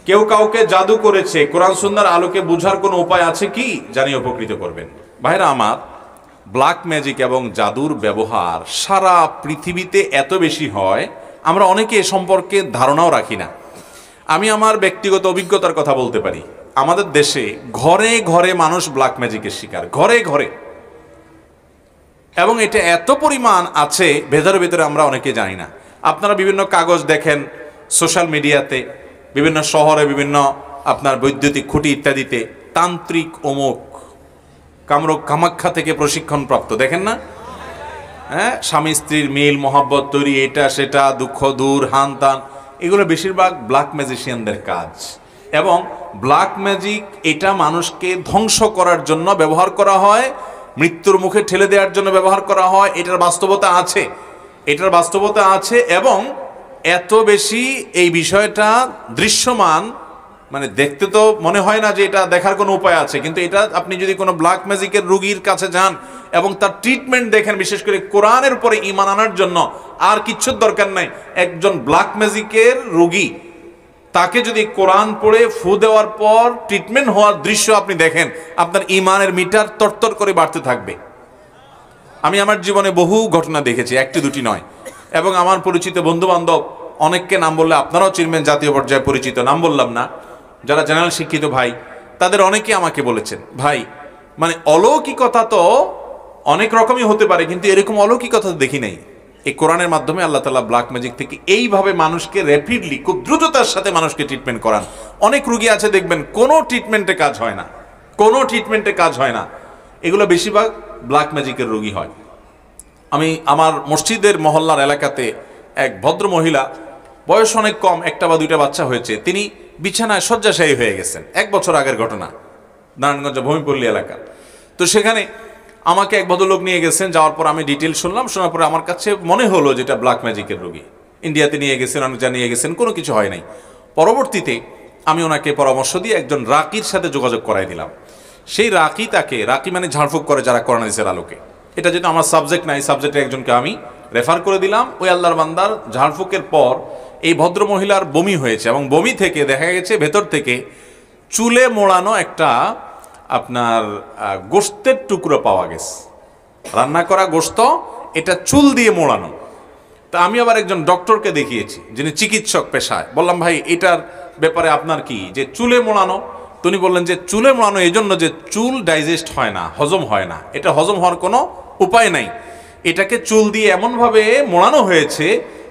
কেউ কাউকে জাদু করেছে, কোরআন সুন্নাহর আলোকে বুঝার কোনো উপায় আছে কি? জানিয়ে উপকৃত করবেন। ভাইরা আমার, ব্ল্যাক ম্যাজিক এবং জাদুর ব্যবহার সারা পৃথিবীতে এত বেশি হয়, আমরা অনেকে এ সম্পর্কে ধারণাও রাখি না। আমি আমার ব্যক্তিগত অভিজ্ঞতার কথা বলতে পারি। আমাদের দেশে ঘরে ঘরে মানুষ ব্ল্যাক ম্যাজিকের শিকার, ঘরে ঘরে। এবং এটা এত পরিমাণ আছে, ভেতরে ভেতরে আমরা অনেকে জানি না। আপনারা বিভিন্ন কাগজ দেখেন সোশ্যাল মিডিয়াতে, বিভিন্ন শহরে, বিভিন্ন আপনার বৈদ্যুতিক খুঁটি ইত্যাদিতে তান্ত্রিক অমুক কামরূপ কামাখ্যা থেকে প্রশিক্ষণপ্রাপ্ত, দেখেন না? হ্যাঁ, স্বামী স্ত্রীর মিল মহব্বত তৈরি, এটা সেটা, দুঃখ দূর, হান তান, এগুলো বেশিরভাগ ব্ল্যাক ম্যাজিশিয়ানদের কাজ। এবং ব্ল্যাক ম্যাজিক এটা মানুষকে ধ্বংস করার জন্য ব্যবহার করা হয়, মৃত্যুর মুখে ঠেলে দেওয়ার জন্য ব্যবহার করা হয়। এটার বাস্তবতা আছে, এটার বাস্তবতা আছে। এবং এত বেশি এই বিষয়টা দৃশ্যমান, মানে দেখতে তো মনে হয় না যে এটা দেখার কোনো উপায় আছে, কিন্তু এটা আপনি যদি কোনো ব্ল্যাক ম্যাজিকের রুগীর কাছে যান এবং তার ট্রিটমেন্ট দেখেন, বিশেষ করে কোরআনের উপরে ঈমান আনার জন্য আর কিচ্ছুর দরকার নাই। একজন ব্ল্যাক ম্যাজিকের রুগী, তাকে যদি কোরআন পড়ে ফু দেওয়ার পর ট্রিটমেন্ট হওয়ার দৃশ্য আপনি দেখেন, আপনার ঈমানের মিটার তরতর করে বাড়তে থাকবে। আমি আমার জীবনে বহু ঘটনা দেখেছি, একটি দুটি নয়। এবং আমার পরিচিত বন্ধু বান্ধব অনেককে নাম বললে আপনারাও চিনবেন, জাতীয় পর্যায়ে পরিচিত, নাম বললাম না, যারা জেনারেল শিক্ষিত ভাই, তাদের অনেকে আমাকে বলেছেন, ভাই মানে অলৌকিকতা তো অনেক রকমই হতে পারে, কিন্তু এরকম অলৌকিকতা দেখি নাই। এই কোরআনের মাধ্যমে আল্লাহ তাআলা ব্ল্যাক ম্যাজিক থেকে এইভাবে মানুষকে র্যাপিডলি, খুব দ্রুততার সাথে মানুষকে ট্রিটমেন্ট করান। অনেক রুগী আছে দেখবেন কোনো ট্রিটমেন্টে কাজ হয় না, কোনো ট্রিটমেন্টে কাজ হয় না। এগুলো বেশিরভাগ ব্ল্যাক ম্যাজিকের রোগী হয়। আমি আমার মসজিদের মহল্লার এলাকাতে এক ভদ্র মহিলা, বয়স অনেক কম, একটা বা দুইটা বাচ্চা হয়েছে, তিনি বিছানায় শয্যাশায়ী হয়ে গেছেন। 1 বছর আগের ঘটনা, নারায়ণগঞ্জ ভূমিপল্লী এলাকা। তো সেখানে আমাকে এক ভদ্রলোক নিয়ে গেছেন, যাওয়ার পর আমি ডিটেল শুনলাম। শোনার পরে আমার কাছে মনে হলো যেটা ব্ল্যাক ম্যাজিকের রোগী। ইন্ডিয়াতে নিয়ে গেছেন, অনেক নিয়ে গেছেন, কোনো কিছু হয় নাই। পরবর্তীতে আমি ওনাকে পরামর্শ দিয়ে একজন রাকির সাথে যোগাযোগ করাই দিলাম। সেই রাকি, রাকি মানে ঝাড়ফুঁক করে যারা কোরআন হাদিসের আলোকে, এটা যেটা আমার সাবজেক্ট নাই, সাবজেক্টে একজনকে আমি রেফার করে দিলাম। ওই আল্লাহর বান্দার ঝাড়ফুঁকের পর এই ভদ্র মহিলার বমি হয়েছে, এবং বমি থেকে দেখা গেছে ভেতর থেকে চুলে মোড়ানো একটা আপনার গোশতের টুকরো পাওয়া গেছে, রান্না করা গোশত, এটা চুল দিয়ে মোড়ানো। তা আমি আবার একজন ডক্টরকে দেখিয়েছি, যিনি চিকিৎসক পেশায়। বললাম, ভাই এটার ব্যাপারে আপনার কি, যে চুলে মোড়ানো? তিনি বললেন যে চুলে মোড়ানো এই জন্য যে চুল ডাইজেস্ট হয় না, হজম হয় না, এটা হজম হওয়ার কোনো উপায় নাই। এটাকে চুল দিয়ে এমনভাবে মোড়ানো হয়েছে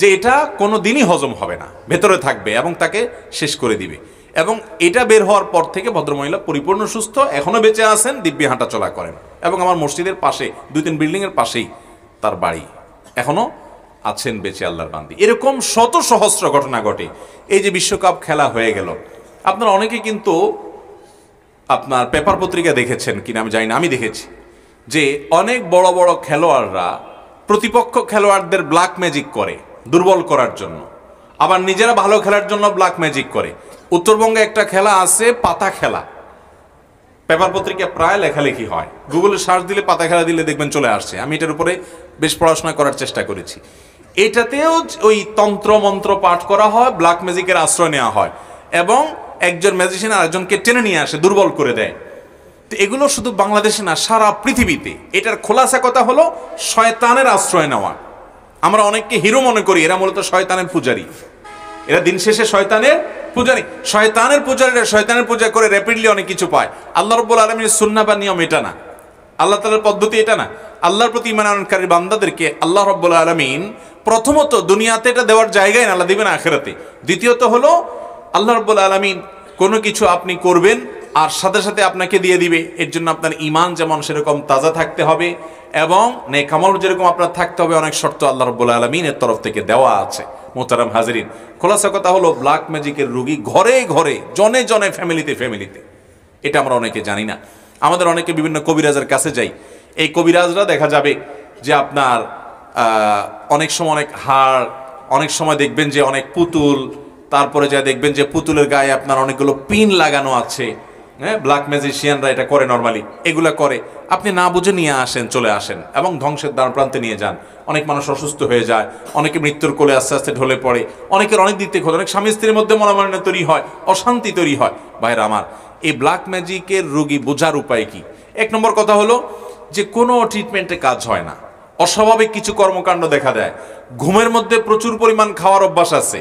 যে এটা কোনো দিনই হজম হবে না, ভেতরে থাকবে এবং তাকে শেষ করে দিবে। এবং এটা বের হওয়ার পর থেকে ভদ্রমহিলা পরিপূর্ণ সুস্থ, এখনো বেঁচে আছেন, দিব্যি হাঁটা চলা করেন। এবং আমার মসজিদের পাশে 2-3 বিল্ডিংয়ের পাশেই তার বাড়ি, এখনো আছেন বেঁচে আল্লাহর বান্দি। এরকম শত সহস্র ঘটনা ঘটে। এই যে বিশ্বকাপ খেলা হয়ে গেল, আপনারা অনেকে কিন্তু আপনার পেপার পত্রিকা দেখেছেন কিনা আমি জানি না, আমি দেখেছি যে অনেক বড় বড় খেলোয়াড়রা প্রতিপক্ষ খেলোয়াড়দের ব্ল্যাক ম্যাজিক করে দুর্বল করার জন্য, আবার নিজেরা ভালো খেলার জন্য ব্ল্যাক ম্যাজিক করে। উত্তরবঙ্গে একটা খেলা আছে, পাতা খেলা, পেপার পত্রিকা প্রায় লেখালেখি হয়, গুগলে সার্চ দিলে পাতা খেলা দিলে দেখবেন চলে আসছে। আমি এটার উপরে বেশ পড়াশোনা করার চেষ্টা করেছি। এটাতেও ওই তন্ত্র মন্ত্র পাঠ করা হয়, ব্ল্যাক ম্যাজিকের আশ্রয় নেওয়া হয়, এবং একজন ম্যাজিশিয়ান আরেকজনকে টেনে নিয়ে আসে, দুর্বল করে দেয়। তো এগুলো শুধু বাংলাদেশে না, সারা পৃথিবীতে। এটার খোলাসা কথা হলো শয়তানের আশ্রয় নেওয়া। আমরা অনেককে হিরো মনে করি, এরা মূলত শয়তানের পূজারী, এরা দিন শেষে শয়তানের পূজারী। শয়তানের পূজারীরা শয়তানের পূজা করে র্যাপিডলি অনেক কিছু পায়। আল্লাহ রাব্বুল আলামিনের সুন্নাহ বা নিয়ম এটা না, আল্লাহ তাআলার পদ্ধতি এটা না। আল্লাহর প্রতি ঈমান আনয়নকারী বান্দাদেরকে আল্লাহ রাব্বুল আলামিন প্রথমত দুনিয়াতে এটা দেওয়ার জায়গায় না, আল্লাহ দিবেন আখিরাতে। দ্বিতীয়ত হলো আল্লাহ রাব্বুল আলামিন কোনো কিছু আপনি করবেন আর সাথে সাথে আপনাকে দিয়ে দিবে। এর জন্য আপনার ঈমান যেমন সেরকম তাজা থাকতে হবে, এবং নেক আমল যেরকম আপনার থাকতে হবে, অনেক শর্ত আল্লাহ রাব্বুল আলামিনের তরফ থেকে দেওয়া আছে। মোহতারাম হাজিরিন, খোলাসা কথা হলো ব্ল্যাক ম্যাজিকের রোগী ঘরে ঘরে, জনে জনে, ফ্যামিলিতে ফ্যামিলিতে। এটা আমরা অনেকে জানি না। আমাদের অনেকে বিভিন্ন কবিরাজের কাছে যাই, এই কবিরাজরা দেখা যাবে যে আপনার অনেক সময় অনেক হাড়, অনেক সময় দেখবেন যে অনেক পুতুল, তারপরে যা দেখবেন যে পুতুলের গায়ে আপনার অনেকগুলো পিন লাগানো আছে, হ্যাঁ, ব্ল্যাক ম্যাজিশিয়ানরা এটা করে নর্মালি, এগুলা করে। আপনি না বুঝে নিয়ে আসেন, চলে আসেন এবং ধ্বংসের দ্বার প্রান্তে নিয়ে যান। অনেক মানুষ অসুস্থ হয়ে যায়, অনেকে মৃত্যুর কোলে আস্তে আস্তে ঢলে পড়ে, অনেকের অনেক দিক থেকে অনেক স্বামী স্ত্রীর মধ্যে মনোমালিন্য তৈরি হয়, অশান্তি তৈরি হয়। ভাইরা আমার, এই ব্ল্যাক ম্যাজিকের রোগী বোঝার উপায় কি? এক নম্বর কথা হলো যে কোনো ট্রিটমেন্টে কাজ হয় না, অস্বাভাবিক কিছু কর্মকাণ্ড দেখা দেয়। ঘুমের মধ্যে প্রচুর পরিমাণ খাওয়ার অভ্যাস আছে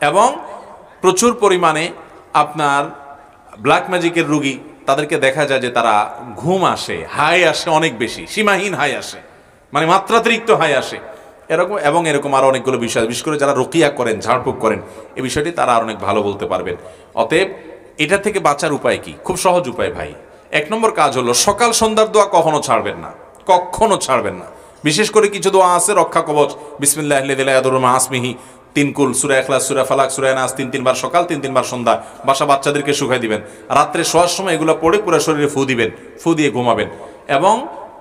এবং প্রচুর পরিমাণে আপনার ব্ল্যাক ম্যাজিকের রোগী, তাদেরকে দেখা যায় যে তারা ঘুম আসে, হাই আসে অনেক বেশি, সীমাহীন হাই আসে, মানে মাত্রাতিরিক্ত হাই আসে এরকম। এবং এরকম আরও অনেকগুলো বিষয়, বিশেষ করে যারা রুকিয়া করেন, ঝাড়ফুঁক করেন, এই বিষয়টি তারা আর অনেক ভালো বলতে পারবেন। অতএব এটা থেকে বাঁচার উপায় কি? খুব সহজ উপায় ভাই। এক নম্বর কাজ হলো সকাল সন্ধ্যার দোয়া কখনো ছাড়বেন না, কখনো ছাড়বেন না। বিশেষ করে কিছু দোয়া আছে, রক্ষা কবচ, বিসমিল্লাহিল্লাযী লা ইয়াদুররু মা ইসমিহি, 3 কুল, সূরা ইখলাস, সূরা ফালাক, সূরা নাস, 3 বার সকাল, 3 বার সন্ধ্যা। বাচ্চাদেরকে শুকাই দিবেন, রাত্রে শোয়ার সময় এগুলো পড়ে পুরো শরীরে ফু দিবেন, ফু দিয়ে ঘুমাবেন। এবং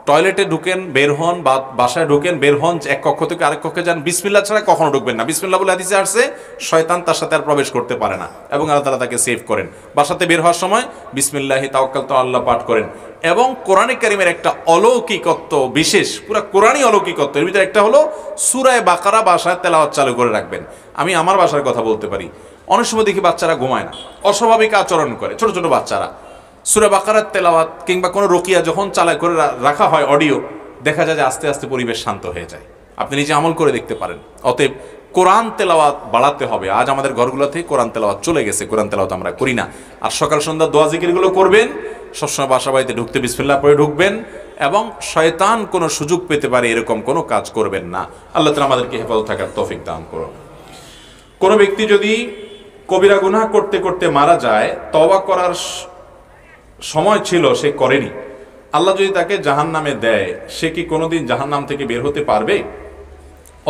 টয়লেটে ঢুকেন, বের হন, বা বাসায় ঢুকেন, বের হন, এক কক্ষ থেকে আরেক কক্ষে যান, বিসমিল্লাহ ছাড়া কখনো ঢুকবেন না। বিসমিল্লাহ বলে হাদিসে আসছে শয়তান তার সাথে আর প্রবেশ করতে পারে না, এবং আল্লাহ তাআলা তাকে সেভ করেন। বাসাতে বের হওয়ার সময় বিসমিল্লাহি তাওয়াক্কালতু আল্লাহ পাঠ করেন। এবং কোরআনে কারীমের একটা অলৌকিকত্ব, বিশেষ পুরো কোরআনই অলৌকিকত্ব, এর ভিতরে একটা হলো সূরা বাকারা বাসায় তেলাওয়াত চালু করে রাখবেন। আমি আমার বাসার কথা বলতে পারি, অনেক সময় দেখি বাচ্চারা ঘুমায় না, অস্বাভাবিক আচরণ করে, ছোট ছোট বাচ্চারা। সূরা বাকারার তেলাওয়াত কিংবা কোনো রুকিয়া যখন চালা করে রাখা হয় অডিও, দেখা যায় যে আস্তে আস্তে পরিবেশ শান্ত হয়ে যায়। আপনি নিজে আমল করে দেখতে পারেন। অতএব কোরআন তেলাওয়াত বাড়াতে হবে। আজ আমাদের ঘরগুলো থেকে কোরআন তেলাওয়াত চলে গেছে, কোরআন তেলাওয়াত আমরা করি না। আর সকাল সন্ধ্যা দোয়া জিকিরগুলো করবেন, সবসময় বাসা বাড়িতে ঢুকতে বিসমিল্লাহ পড়ে ঢুকবেন, এবং শয়তান কোনো সুযোগ পেতে পারে এরকম কোনো কাজ করবেন না। আল্লাহ তাআলা আমাদেরকে হেফাজত থাকার তৌফিক দান করুন। কোনো ব্যক্তি যদি কবিরা গুনাহ করতে করতে মারা যায়, তওবা করার সময় ছিল, সে করেনি, আল্লাহ যদি তাকে জাহান্নামে দেয়, সে কি কোনোদিন জাহান্নাম থেকে বের হতে পারবে?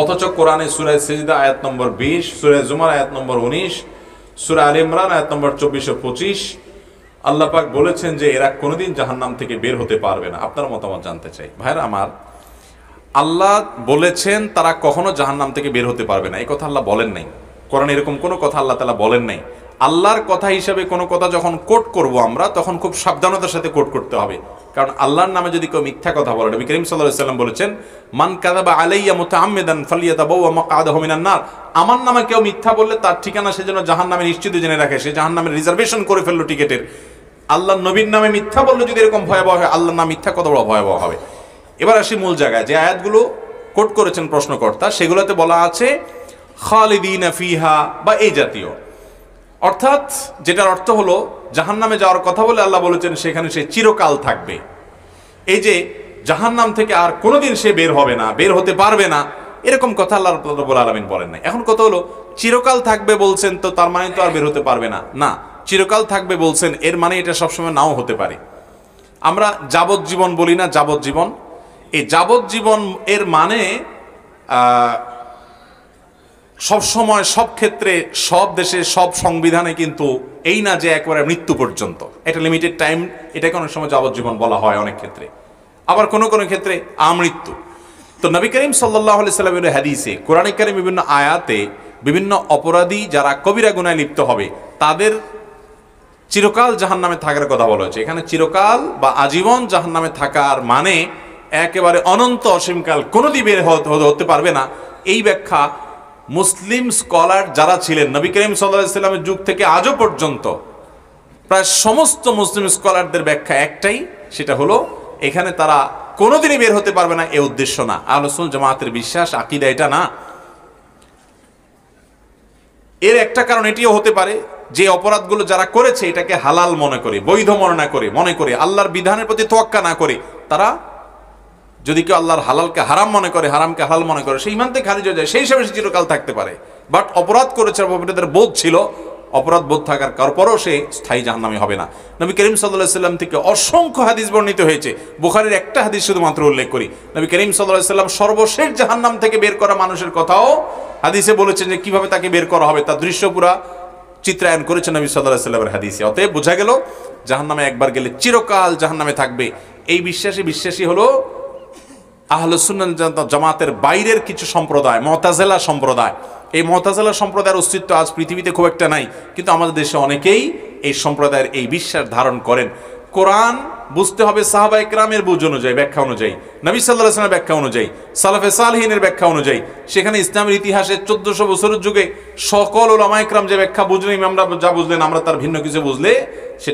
অথচ কোরআনে সূরা সিজদা আয়াত নম্বর 20, সূরা জুমার আয়াত নম্বর 19, সূরা আলে ইমরান আয়াত নম্বর 24 ও 25 আল্লাহ পাক বলেছেন যে এরা কোনোদিন জাহান্নাম থেকে বের হতে পারবে না। আপনার মতামত জানতে চাই। ভাইরা আমার, আল্লাহ বলেছেন তারা কখনো জাহান্নাম থেকে বের হতে পারবে না, এই কথা আল্লাহ বলেন নাই। কোরআনে এরকম কোনো কথা আল্লাহ তাআলা বলেন নাই। আল্লাহর কথা হিসাবে কোনো কথা যখন কোট করব আমরা, তখন খুব সাবধানতার সাথে কোট করতে হবে। কারণ আল্লাহর নামে যদি কেউ মিথ্যা কথা বলে, নবী করিম সাল্লাল্লাহু আলাইহি ওয়াসাল্লাম বলেছেন, মান কাযাবা আলাইয়া মুতাআম্মিদান ফালিয়াতাবাওয়া মাকআদাহু মিনান নার। আমার নামে কেউ মিথ্যা বললে তার ঠিকানা সে যেন জাহান্নামে নিশ্চিত জেনে রাখে, সে জাহান্নামের রিজার্ভেশন করে ফেললো টিকেটের। আল্লাহর নবীর নামে মিথ্যা বললে যদি এরকম ভয়াবহ হয়, আল্লাহর নামে মিথ্যা কত বড় ভয়াবহ হবে। এবার আসি মূল জায়গায়। যে আয়াতগুলো কোট করেছেন প্রশ্নকর্তা, সেগুলোতে বলা আছে খালিদিনা ফিহা বা এই জাতীয়, অর্থাৎ যেটার অর্থ হলো জাহান্নামে যাওয়ার কথা বলে আল্লাহ বলেছেন সেখানে সে চিরকাল থাকবে। এই যে জাহান্নাম থেকে আর কোনোদিন সে বের হবে না, বের হতে পারবে না, এরকম কথা আল্লাহ রাব্বুল আলামিন বলেন নাই। এখন কথা হলো চিরকাল থাকবে বলছেন, তো তার মানে তো আর বের হতে পারবে না? না, চিরকাল থাকবে বলছেন, এর মানে এটা সবসময় নাও হতে পারে। আমরা যাবজ্জীবন বলি না, যাবজ্জীবন। এই যাবজ্জীবন এর মানে সব সময়, সব ক্ষেত্রে, সব দেশে, সব সংবিধানে কিন্তু এই না যে একবারে মৃত্যু পর্যন্ত, এটা লিমিটেড টাইম, এটাকে অনেক সময় যাবজ্জীবন বলা হয় অনেক ক্ষেত্রে, আবার কোনো কোনো ক্ষেত্রে আমৃত্যু। তো নবী করিম সাল্লাল্লাহু আলাইহি সাল্লামের হাদিসে, কোরআনে কারীমে বিভিন্ন আয়াতে বিভিন্ন অপরাধী যারা কবিরা গুনায় লিপ্ত হবে তাদের চিরকাল জাহান্নামে থাকার কথা বলা হয়েছে। এখানে চিরকাল বা আজীবন জাহান্নামে থাকার মানে একেবারে অনন্ত অসীমকাল কোনোদিন বের হতে পারবে না। এই ব্যাখ্যা মুসলিম স্কলার যারা ছিলেন নবী করিম সাল্লাল্লাহু আলাইহি সাল্লামের যুগ থেকে আজও পর্যন্ত, প্রায় সমস্ত মুসলিম স্কলারদের ব্যাখ্যা একটাই, সেটা হলো এখানে তারা কোনোদিনই বের হতে পারবে না, এ উদ্দেশ্য না। আহলে সুন্নাত জামাতের বিশ্বাস, আকীদা এটা না। এর একটা কারণ এটিও হতে পারে যে অপরাধগুলো যারা করেছে এটাকে হালাল মনে করে, বৈধ মনে করে, আল্লাহর বিধানের প্রতি তোয়াক্কা না করে, তারা যদি কেউ আল্লাহর হালালকে হারাম মনে করে, হারামকে হালাল মনে করে, সেই ইমান থেকে খারিজ হয়ে যায়, সেই হিসাবে সে চিরকাল থাকতে পারে। বাট অপরাধ করেছে, অপরাধের বোধ ছিল, অপরাধ বোধ থাকার পরও সে স্থায়ী জাহান্নামী হবে না। নবী করিম সাল্লাল্লাহু আলাইহি সাল্লাম থেকে অসংখ্য হাদিস বর্ণিত হয়েছে, বুখারীর একটা হাদিস শুধুমাত্র উল্লেখ করি। নবী করিম সাল্লাল্লাহু আলাইহি সাল্লাম সর্বশেষ জাহান্নাম থেকে বের করা মানুষের কথাও হাদিসে বলেছেন যে কিভাবে তাকে বের করা হবে, তার দৃশ্য পুরা চিত্রায়ন করেছেন নবী সাল্লাল্লাহু আলাইহি সাল্লামের হাদিসে। অতএব বোঝা গেল জাহান্নামে একবার গেলে চিরকাল জাহান্নামে থাকবে, এই বিশ্বাসী হলো আহলে সুন্নাত জামাতের বাইরের কিছু সম্প্রদায়, মুতাজিলা সম্প্রদায়। এই মুতাজিলা সম্প্রদায়ের অস্তিত্ব আজ পৃথিবীতে খুব একটা নাই, কিন্তু আমাদের দেশে অনেকেই এই সম্প্রদায়ের এই বিশ্বাস ধারণ করেন। কোরআন বুঝতে হবে সাহাবা ইকরামের বুঝ অনুযায়ী, ব্যাখ্যা অনুযায়ী, নবী সাল্লাল্লাহু আলাইহি ওয়াসাল্লামের ব্যাখ্যা অনুযায়ী, সালাফে সালেহিনের ব্যাখ্যা অনুযায়ী। সেখানে ইসলামের ইতিহাসে 1400 বছরের যুগে সকল উলামা ইকরাম যে ব্যাখ্যা বুঝলেন, আমরা যা বুঝলেন, আমরা তার ভিন্ন কিছু বুঝলে সেটা